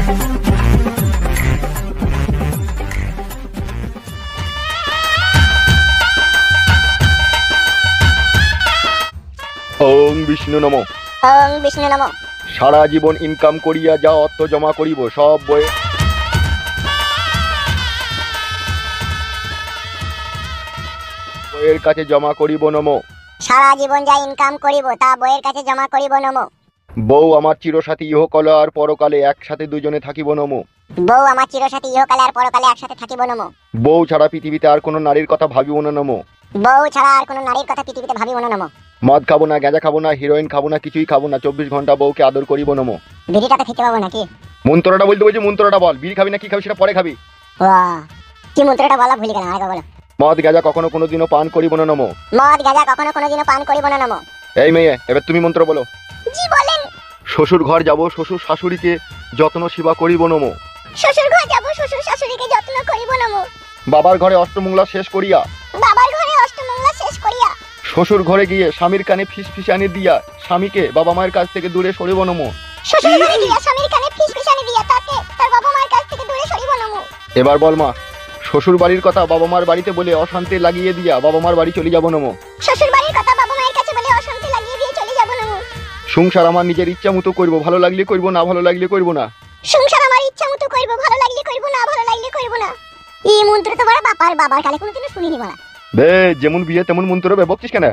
ওং বিষ্ণু নমঃ। ওং বিষ্ণু নমঃ। সারা জীবন ইনকাম করিয়া যা অর্থ জমা করিব সব বইয়ের কাছে জমা করিব নমঃ। সারা জীবন যা ইনকাম করিব তা বইয়ের কাছে জমা করিব নমঃ। বউ আমার চিরসাথী ইহকালে আর পরকালে একসাথে দুজনে থাকিব নমঃ। বউ আমার চিরসাথী ইহকালে আর পরকালে একসাথে থাকিব নমঃ। বউ ছাড়া পৃথিবীতে আর কোনো নারীর কথা ভাবিব না নমঃ। বউ ছাড়া আর কোনো নারীর কথা পৃথিবীতে ভাবিব না নমঃ। মদ খাবো না, গাঁজা খাবো না, হিরোইন খাবো না, কিছুই খাবো না, 24 ঘন্টা বউকে আদর করিব নমঃ। বিড়িটাতে খেতে পাবো নাকি? মন্ত্রটা বলতে বলছি, মন্ত্রটা বল। বিড়ি খাবি না কি খাবি সেটা পরে খাবি। বাহ, কি মন্ত্রটা বলা ভুলে গেলাম, আরেকবার বলো। মদ গাঁজা কখনো কোনোদিনও পান করিব না নমঃ। মদ গাঁজা কখনো কোনোদিনও পান করিব না নমঃ। এই মেয়ে, এবার তুমি মন্ত্র বলো। জি বলেন। শ্বশুর ঘর যাব, শ্বশুর শাশুড়িকে যত্ন সেবা করিব নমঃ। শ্বশুর ঘর যাব, শ্বশুর শাশুড়িকে যত্ন করিব নমঃ। বাবার ঘরে অষ্টমঙ্গলা শেষ করিয়া, বাবার ঘরে অষ্টমঙ্গলা শেষ করিয়া, শ্বশুর ঘরে গিয়ে স্বামীর কানে ফিসফিসানি দিয়া স্বামীকে বাবা মায়ের কাছ থেকে দূরে সরিব নমঃ। শ্বশুর ঘরে গিয়ে স্বামীর কানে ফিসফিসানি দিয়া তাকে তার বাবা মায়ের কাছ থেকে দূরে সরিব নমঃ। এবার বল মা, শ্বশুর বাড়ির কথা বাবা মার বাড়িতে বলে অশান্তি লাগিয়ে দিয়া বাবা মার বাড়ি চলে যাব নমঃ। শ্বশুর বাড়ির কথা বাবা মায়ের কাছে বলে অশান্তি লাগিয়ে দিয়ে চলে যাব নমঃ। সংসার আমার নিজের ইচ্ছা মতো করব, ভালো লাগলে করব, না ভালো লাগলে করব না। সংসার আমার ইচ্ছা মতো করব, ভালো লাগলে করব, না ভালো লাগলে করব না। এই মন্ত্র তো বড় বাবার কালে কোনোদিনও শুনিনি বলা। বে যেমন বিয়ে তেমন মন্ত্র বে, বকছিস কেন?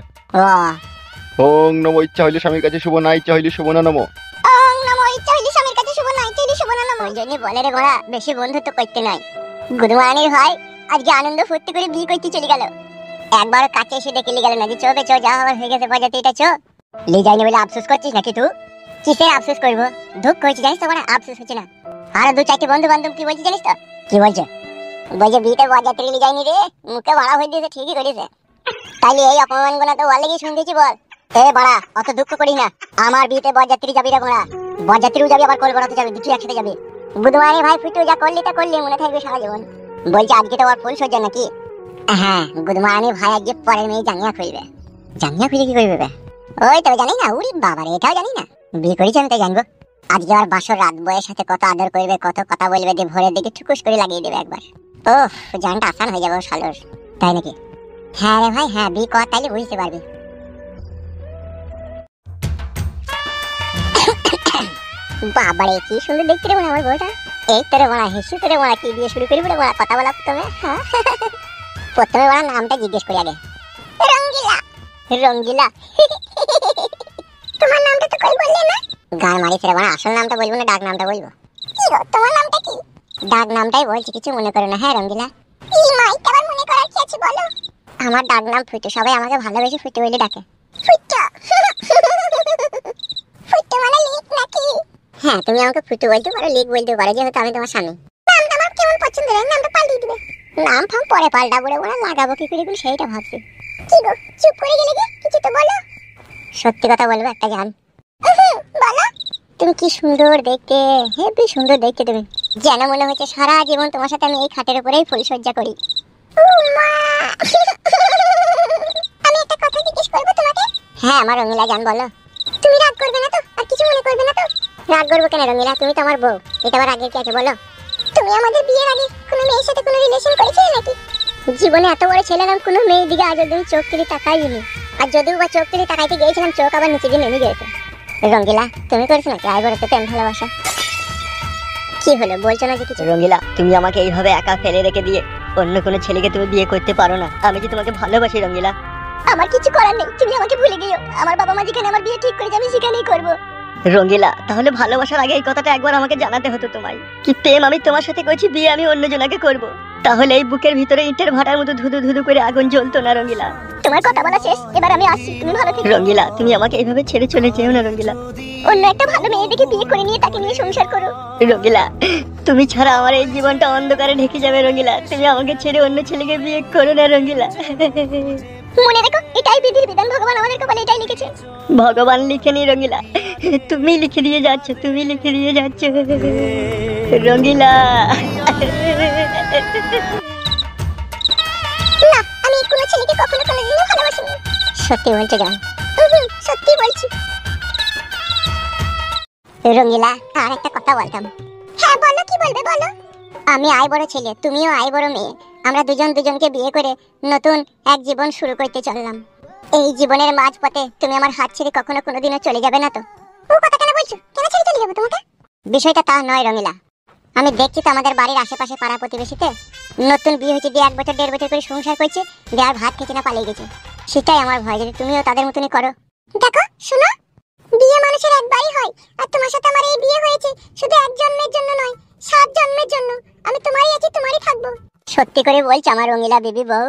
ওং নমঃ। ইচ্ছা হইলে স্বামীর কাছে শুভ, না ইচ্ছা হইলে শুভ না নমঃ। ওং নমঃ। ইচ্ছা হইলে স্বামীর কাছে শুভ, না ইচ্ছা হইলে শুভ না নমঃ। ওই জন্য বলে রে গোড়া, বেশি বন্ধুত্ব করতে নাই। গুদমারানির ভাই আজকে আনন্দ ফুর্তি করে বিয়ে করতে চলে গেল, একবার কাছে এসে ডেকে গেল না যে চো বে চো, যা হওয়ার হয়ে গেছে বাজাতে, এটা চো। লে যাইনি বলে আফসোস করছিস নাকি তুই? কিসের আফসোস করবো? দুঃখ হয়েছে জানিস তো, আফসোস হচ্ছে না। আর দু চারটি বন্ধু বান্ধব কি বলছে জানিস তো? কি বলছে? বলছে বিয়েতে বাজাতে লে যাইনি রে, মুখে ভাড়া হয়ে দিয়েছে, ঠিকই করেছে। তাইলে এই অপমান গুলো তো ওয়ালেগি শুনতেছি বল। এ বাড়া, অত দুঃখ করি না। আমার বিয়েতে বরযাত্রী যাবি রে গোড়া, বরযাত্রীও যাবি আবার কলবরাতে যাবি, দুটো একসাথে যাবি। বুধবারে ভাই ফুটু যা করলি তা করলি, মনে থাকবে সারা জীবন। বলছে আজকে তো আর ফুল সজ্জা নাকি? হ্যাঁ, বুধবারে ভাই আজকে পরের মেয়ে জাঙ্গিয়া খুলবে। জাঙ্গিয়া খুলে কি করবে? ওই তো জানি না, উড়ি বাবারে, এটাও জানি না। বিয়ে করেছি আমি তাই জানবো। আজকে আর বাসর রাত বয়ের সাথে কত আদর করবে, কত কথা বলবে, দিয়ে ভোরের দিকে ঠুকুস করে লাগিয়ে দেবে একবার। ওহ, জানটা আসান হয়ে যাবে শালোর, তাই নাকি? হ্যাঁ রে ভাই, হ্যাঁ, বিয়ে কর, তাইলে বুঝতে পারবি। বাবারে কি সুন্দর দেখতে রে আমার বউটা। এই তোরে বড়া হেসু, তোরে বড়া কি দিয়ে শুরু করবি রে বড়া, কথা বলা প্রথমে। প্রথমে বড়া নামটা জিজ্ঞেস করি আগে। রঙ্গিলা। রঙ্গিলা? তোমার নামটা তো কই বললে না? গান মারিস রে বড়া, আসল নামটা বলবো না ডাক নামটা বলবো? কি গো, তোমার নামটা কি? ডাক নামটাই বলছি, কিছু মনে করো না। হ্যাঁ রঙ্গিলা। ই মাই, আবার মনে করার কি আছে বলো? আমার ডাক নাম ফুটু, সবাই আমাকে ভালোবেসে ফুটু বলে ডাকে। ফুটু? ফুটু মানে লিক নাকি? হ্যাঁ, তুমি আমাকে ফুটু বলতে পারো, লিক বলতে পারো, যেহেতু আমি তোমার স্বামী। নামটা আমার কেমন পছন্দ রে, নামটা পাল্টিয়ে দিবে। নাম ফাম পরে পাল্টাবো রে বড়া, লাগাবো কি করে গুলো সেইটা ভাবছি। কি গো, চুপ করে গেলে কি? কিছু তো বলো। সত্যি কথা বলবো একটা জান। বলো। তুমি কি সুন্দর দেখতে, হেবি সুন্দর দেখতে তুমি। যেন মনে হচ্ছে সারা জীবন তোমার সাথে আমি এই খাটের উপরেই ফুলসজ্জা করি। আমি একটা কথা জিজ্ঞেস করবো তোমাকে? হ্যাঁ আমার রঙিলা জান, বলো। তুমি রাগ করবে না তো? আর কিছু মনে করবে না তো? রাগ করবো কেন রঙিলা, তুমি তো আমার বউ, এটা আবার রাগের কি আছে বলো? তুমি আমাদের বিয়ের আগে কোনো মেয়ের সাথে কোনো রিলেশন করেছিলে নাকি? জীবনে এত বড় ছেলে নাম কোনো মেয়ের দিকে আজ অব্দি চোখ তুলে তাকাইনি, আর যদিও বা চোখ তুলে তাকাইতে গিয়েছিলাম চোখ আবার নিচে দিয়ে নেমে গেছে। রঙ্গিলা তুমি করেছো নাকি আইবড়তে প্রেম ভালোবাসা? কি হলো, বলছো না যে কিছু? রঙ্গিলা, তুমি আমাকে এইভাবে একা ফেলে রেখে দিয়ে অন্য কোনো ছেলেকে তুমি বিয়ে করতে পারো না। আমি যে তোমাকে ভালোবাসি রঙ্গিলা। আমার কিছু করার নেই, তুমি আমাকে ভুলে গিয়েও। আমার বাবা মা যেখানে আমার বিয়ে ঠিক করেছে আমি সেখানেই করব। রঙ্গিলা, তাহলে ভালোবাসার আগে এই কথাটা একবার আমাকে জানাতে হতো তোমায়। কি প্রেম আমি তোমার সাথে করছি, বিয়ে আমি অন্য জনাকে করব। তাহলে এই বুকের ভিতরে ইটের ভাটার মতো ধুধু ধুধু করে আগুন জ্বলতো না রঙ্গিলা। তোমার কথা বলা শেষ, এবার আমি আসছি, তুমি ভালো থেকো। রঙ্গিলা, তুমি আমাকে এইভাবে ছেড়ে চলে যেও না রঙ্গিলা। অন্য একটা ভালো মেয়ে দেখে বিয়ে করে নিয়ে তাকে নিয়ে সংসার করো। রঙ্গিলা, তুমি ছাড়া আমার এই জীবনটা অন্ধকারে ঢেকে যাবে রঙ্গিলা। তুমি আমাকে ছেড়ে অন্য ছেলেকে বিয়ে করো না রঙ্গিলা। মনে রেখো, এটাই বিধির বিধান, ভগবান আমাদের কপালে এটাই লিখেছে। ভগবান লিখেনি রঙ্গিলা, তুমি লিখে দিয়ে যাচ্ছ, তুমি লিখে দিয়ে যাচ্ছ রঙ্গিলা। না, আমি কোনো ছেলেকে কখনো কোনোদিনও ভালোবাসিনি। সত্যি বলছো জান? সত্যি বলছি। রঙ্গিলা, আর একটা কথা বলতাম। হ্যাঁ বলো, কি বলবে বলো। আমি আই বড় ছেলে, তুমিও আই বড় মেয়ে। আমরা দুজন দুজনকে বিয়ে করে নতুন এক জীবন শুরু করতে চললাম। এই জীবনের মাঝপথে তুমি আমার হাত ছেড়ে কখনো কোনোদিনও চলে যাবে না তো? ও কথা কেন বলছো? কেন ছেড়ে চলে যাবো তোমাকে? বিষয়টা তা নয় রঙিলা। আমি দেখছি তো আমাদের বাড়ির আশেপাশে পাড়া প্রতিবেশীতে নতুন বিয়ে হয়েছে, দিয়ে 1 বছর 1.5 বছর করে সংসার করছে, দিয়ে আর ভাত খেতে না পালিয়ে গেছে। সেটাই আমার ভয়, যদি তুমিও তাদের মতনই করো। দেখো শোনো, বিয়ে মানুষের একবারই হয়, আর তোমার সাথে আমার এই বিয়ে হয়েছে শুধু 1 জন্মের জন্য নয়, 7 জন্মের জন্য। আমি তোমারই আছি, তোমারই থাকবো। সত্যি করে বলছো আমার রঙিলা বেবি বউ?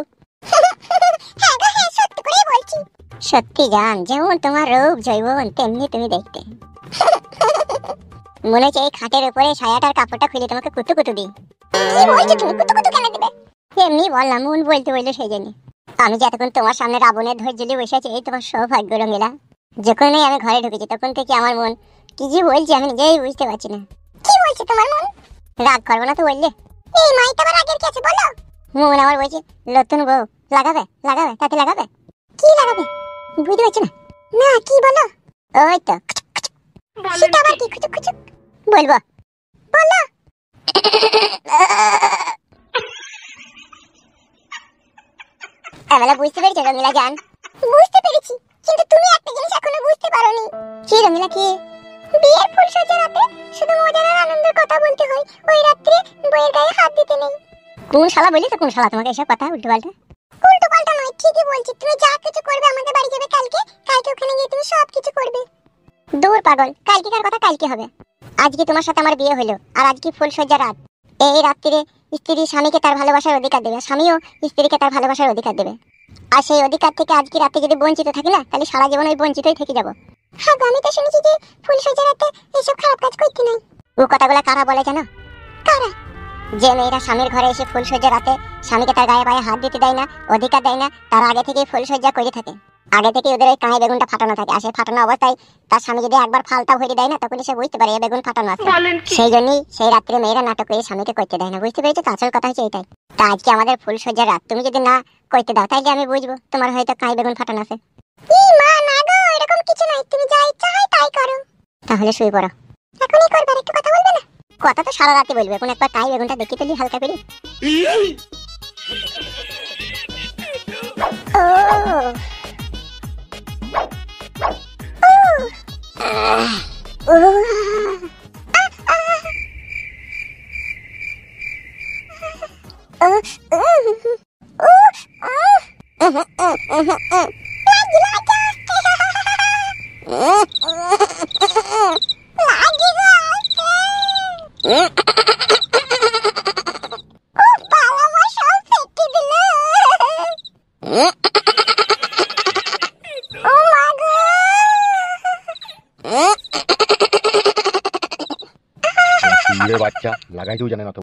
হ্যাঁ গো হ্যাঁ, সত্যি করে বলছি। সত্যি জান, যেমন তোমার রূপ জৈবন তেমনি তুমি দেখতে। মনে হচ্ছে এই খাটের উপরে ছায়াটার কাপড়টা খুলে তোমাকে কুতু কুতু দিই। কি বলছো তুমি? কুতু কুতু কেন দিবে? এমনি বললাম, মন বলতে বললো সেই জন্য। আমি যে এতক্ষণ তোমার সামনে রাবণের ধৈর্য নিয়ে বসে আছি, এই তোমার সৌভাগ্য রঙিলা। যখনই আমি ঘরে ঢুকেছি তখন থেকে আমার মন কি যে বলছে আমি নিজেই বুঝতে পারছি না। কি বলছে তোমার মন? রাগ করবো না তো বললে? এই মাইটা আবার আগের কি আছে বলো? মন আমার বলছে নতুন বউ লাগাবে লাগাবে, তাতে লাগাবে। কি লাগাবে বুঝতে পারছি না। না কি বলো? ওই তো সেটা আবার কি? খুচুক খুচুক বলবো, বলো। আমরা বুঝতে পেরেছি রঙিলা জান। বুঝতে পেরেছি, কিন্তু তুমি একটা জিনিস এখনো বুঝতে পারোনি। কি রঙিলা? কি? বিয়ের ফুলসজ্জা রাতে শুধু মজার আর আনন্দের কথা বলতে হয়, ওই রাত্রে বইয়ের গায়ে হাত দিতে নেই। কোন শালা বলিস? কোন শালা তোমাকে এসব কথা উল্টো পাল্টা? উল্টো পাল্টা নয়, ঠিকই বলছি। তুমি যা কিছু করবে, আমাদের বাড়ি যাবে কালকে, কালকে ওখানে গিয়ে তুমি সব কিছু করবে। দূর পাগল, কালকেকার কথা কালকে হবে। আজকে তোমার সাথে আমার বিয়ে হলো, আর আজকে ফুলসজ্জা রাত। এই রাত্রিরে স্ত্রী স্বামীকে তার ভালোবাসার অধিকার দেবে, স্বামীও স্ত্রীকে তার ভালোবাসার অধিকার দেবে। আর সেই অধিকার থেকে আজকে রাতে যদি বঞ্চিত থাকি না, তাহলে সারা জীবন ওই বঞ্চিতই থেকে যাব। হ্যাঁ আমি তো শুনেছি যে ফুলসজ্জা রাতে এইসব খারাপ কাজ করতে নাই। ও কথাগুলো কারা বলে জানো? কারা? যে মেয়েরা স্বামীর ঘরে এসে ফুলসজ্জা রাতে স্বামীকে তার গায়ে পায়ে হাত দিতে দেয় না, অধিকার দেয় না, তার আগে থেকে ফুলসজ্জা করে থাকে। আগে থেকে ওদের ওই কাঁই বেগুনটা ফাটানো থাকে, আর সেই ফাটানো অবস্থায় তার স্বামী যদি একবার ফালতা ভরে দেয় না, তখন সে বুঝতে পারে এই বেগুন ফাটানো আছে। সেই জন্যই সেই রাত্রে মেয়েরা নাটক করে স্বামীকে করতে দেয় না। বুঝতে পেরেছো তো? আসল কথা হচ্ছে এটাই। তা আজকে আমাদের ফুলসজ্জার রাত, তুমি যদি না করতে দাও তাইলে আমি বুঝবো তোমার হয়তো কাঁই বেগুন ফাটানো আছে। ই মা না গো, এরকম কিছু নাই, তুমি যা ইচ্ছা হয় তাই করো। তাহলে শুয়ে পড়ো। এখনই করবে? আর একটু কথা বলবে না? কথা তো সারা রাতে বলবে, কোন একবার কাঁই বেগুনটা দেখি তুলি হালকা করে। বাচ্চা লাগাইতেও জানে না তো।